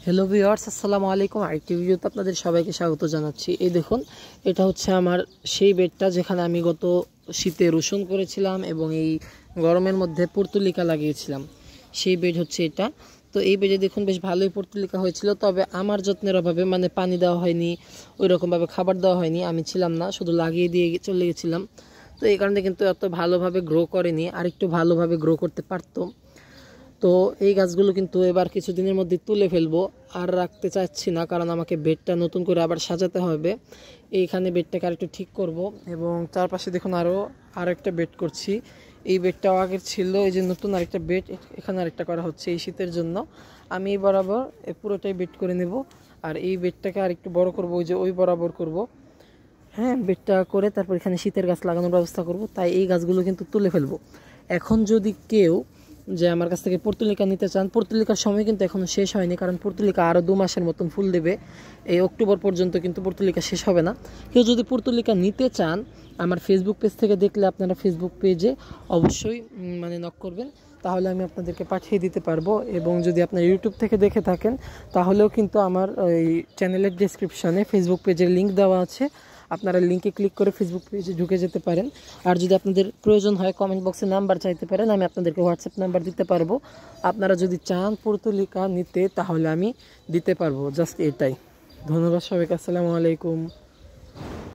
Hello viewers, আসসালামু আলাইকুম। আরেকটি ভিডিওতে আপনাদের সবাইকে স্বাগত জানাচ্ছি। এই দেখুন, এটা হচ্ছে আমার সেই বেডটা যেখানে আমি গত শীতে রসুন করেছিলাম এবং এই গরমের মধ্যে পর্তুলিকা লাগিয়েছিলাম। সেই বেড হচ্ছে এটা। তো এই বেডে দেখুন বেশ ভালোই পর্তুলিকা হয়েছিল, তবে আমার যত্নের অভাবে মানে পানি দেওয়া হয়নি, ওই রকমভাবে খাবার দেওয়া হয়নি, আমি ছিলাম না, শুধু লাগিয়ে দিয়ে চলে গেছিলাম। তো এই কারণে কিন্তু এত ভালোভাবে গ্রো করেনি, আর একটু ভালোভাবে গ্রো করতে পারতো। তো এই গাছগুলো কিন্তু এবার কিছুদিনের মধ্যে তুলে ফেলবো, আর রাখতে চাচ্ছি না, কারণ আমাকে বেডটা নতুন করে আবার সাজাতে হবে। এইখানে বেডটাকে আরেকটু ঠিক করব, এবং চারপাশে দেখুন আরও একটা বেড করছি। এই বেডটাও আগের ছিল, এই যে নতুন আরেকটা বেড এখানে আরেকটা করা হচ্ছে এই শীতের জন্য। আমি এই বরাবর পুরোটাই বেড করে নেব, আর এই বেডটাকে আরেকটু বড় করব, ওই যে ওই বরাবর করব। হ্যাঁ, বেডটা করে তারপর এখানে শীতের গাছ লাগানোর ব্যবস্থা করব। তাই এই গাছগুলো কিন্তু তুলে ফেলবো। এখন যদি কেউ যে আমার কাছ থেকে পর্তুলিকা নিতে চান, পর্তুলিকার সময় কিন্তু এখনও শেষ হয়নি, কারণ পর্তুলিকা আরও 2 মাসের মতন ফুল দেবে। এই অক্টোবর পর্যন্ত কিন্তু পর্তুলিকা শেষ হবে না। কেউ যদি পর্তুলিকা নিতে চান, আমার ফেসবুক পেজ থেকে দেখলে আপনারা ফেসবুক পেজে অবশ্যই নক করবেন, তাহলে আমি আপনাদেরকে পাঠিয়ে দিতে পারবো। এবং যদি আপনার ইউটিউব থেকে দেখে থাকেন, তাহলেও কিন্তু আমার ওই চ্যানেলের ডেসক্রিপশনে ফেসবুক পেজের লিঙ্ক দেওয়া আছে, আপনারা লিঙ্কে ক্লিক করে ফেসবুক পেজে ঢুকে যেতে পারেন। আর যদি আপনাদের প্রয়োজন হয় কমেন্ট বক্সে নাম্বার চাইতে পারেন, আমি আপনাদেরকে হোয়াটসঅ্যাপ নাম্বার দিতে পারবো। আপনারা যদি চান পর্তুলিকা নিতে, তাহলে আমি দিতে পারবো। জাস্ট এটাই। ধন্যবাদ সবাইকে। আসসালামু আলাইকুম।